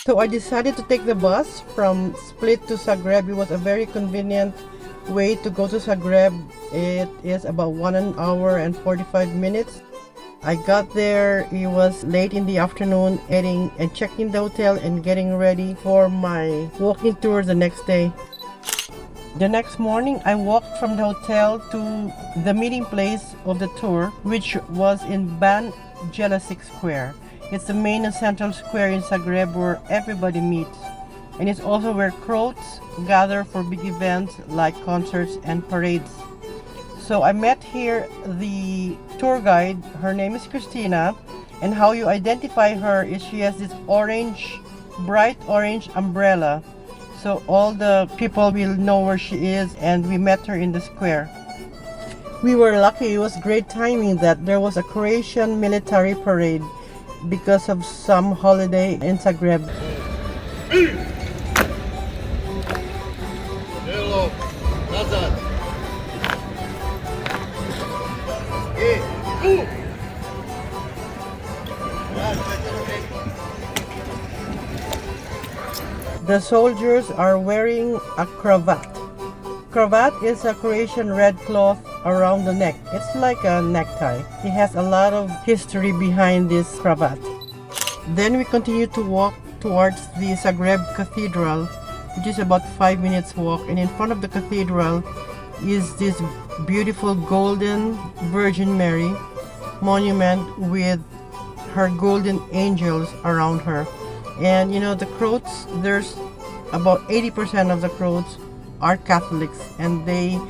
So I decided to take the bus from Split to Zagreb. It was a very convenient way to go to Zagreb. It is about 1 hour and 45 minutes. I got there, it was late in the afternoon, checking the hotel and getting ready for my walking tour the next day. The next morning, I walked from the hotel to the meeting place of the tour, which was in Ban Jelačić Square. It's the main and central square in Zagreb where everybody meets. And it's also where Croats gather for big events like concerts and parades. So I met here the tour guide. Her name is Christina, and how you identify her is she has this bright orange umbrella. So all the people will know where she is, and we met her in the square. We were lucky, it was great timing that there was a Croatian military parade because of some holiday in Zagreb. Hello, nazad. The soldiers are wearing a cravat. Cravat is a Croatian red cloth around the neck. It's like a necktie. It has a lot of history behind this cravat. Then we continue to walk towards the Zagreb Cathedral, which is about 5 minutes walk, and in front of the cathedral is this beautiful golden Virgin Mary monument with her golden angels around her. And you know, the Croats, there's about 80% of the Croats are Catholics, and they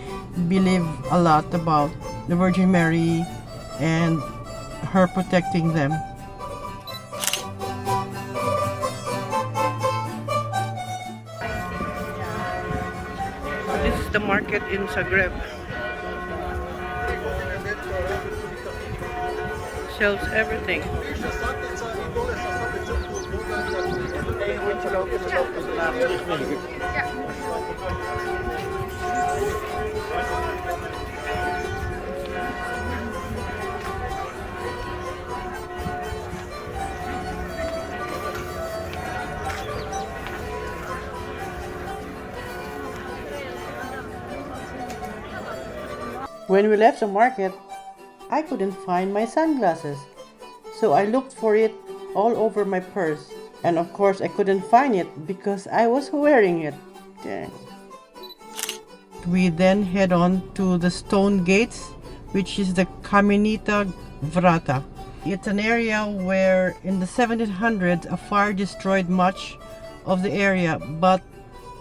believe a lot about the Virgin Mary and her protecting them. This is the market in Zagreb. Sells everything. When we left the market, I couldn't find my sunglasses. So I looked for it all over my purse. And of course I couldn't find it because I was wearing it. Dang. We then head on to the stone gates, which is the Karmenita Vrata. It's an area where in the 1700s a fire destroyed much of the area, but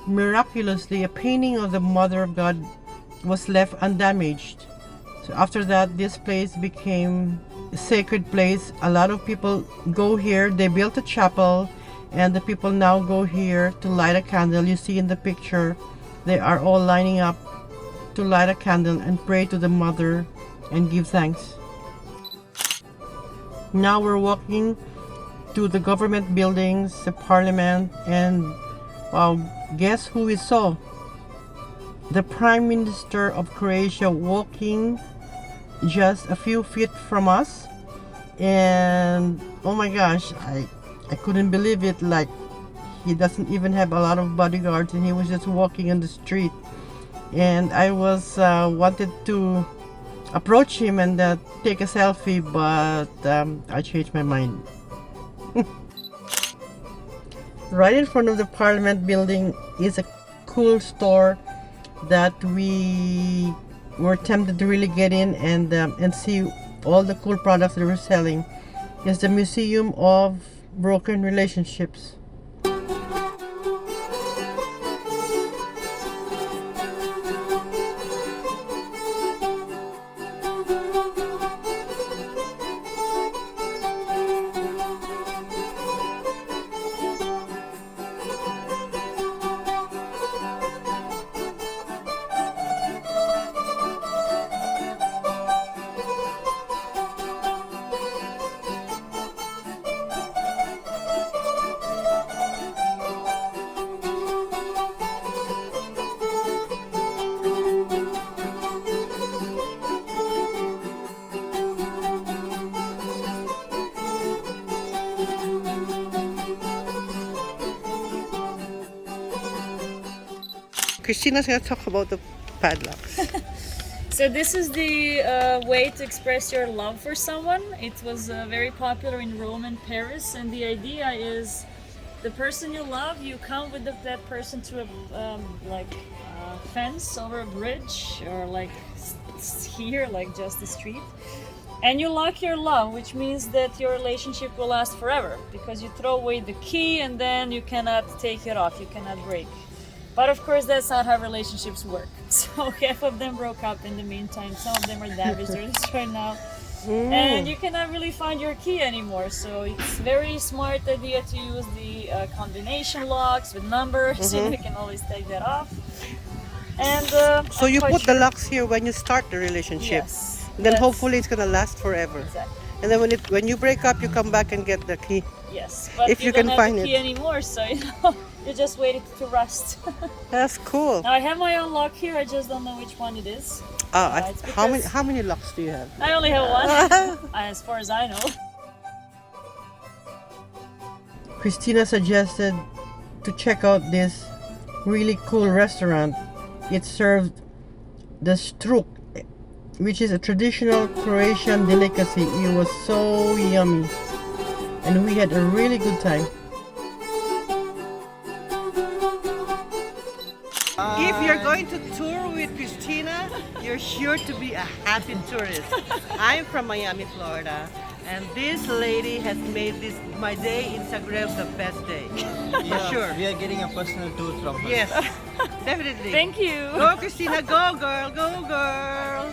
miraculously a painting of the Mother of God was left undamaged. So after that, this place became a sacred place. A lot of people go here. They built a chapel, and the people now go here to light a candle. You see in the picture, they are all lining up to light a candle and pray to the Mother and give thanks. Now we're walking to the government buildings, the parliament, and wow, guess who we saw? The Prime Minister of Croatia walking just a few feet from us, and oh my gosh, I couldn't believe it. Like, he doesn't even have a lot of bodyguards, and he was just walking on the street, and I was wanted to approach him and take a selfie, but I changed my mind. Right in front of the parliament building is a cool store that we were tempted to really get in and see all the cool products they were selling. It's the Museum of Broken Relationships. Christina's gonna talk about the padlocks. So this is the way to express your love for someone. It was very popular in Rome and Paris, and the idea is the person you love, you come with that person to a fence over a bridge, or like here, like just the street, and you lock your love, which means that your relationship will last forever, because you throw away the key and then you cannot take it off, you cannot break. But of course, that's not how relationships work. So half of them broke up in the meantime. Some of them are damaged or destroyed now. And you cannot really find your key anymore. So it's very smart idea to use the combination locks with numbers. So you can always take that off. And So you put the locks here when you start the relationship. Yes. Then hopefully it's gonna last forever. Exactly. And then when you break up, you come back and get the key. Yes. But If you don't can have find the key it. anymore, so you just waited to rust. That's cool. Now I have my own lock here. I just don't know which one it is. It's How because- many locks do you have? I only have one, as far as I know. Christina suggested to check out this really cool restaurant. It served the Struk, which is a traditional Croatian delicacy. It was so yummy, and we had a really good time. If you're going to tour with Christina, you're sure to be a happy tourist. I'm from Miami, Florida, and this lady has made my day in Zagreb the best day. For sure. We are getting a personal tour from her. Yes, definitely. Thank you. Go, Christina, go, girl, go, girl.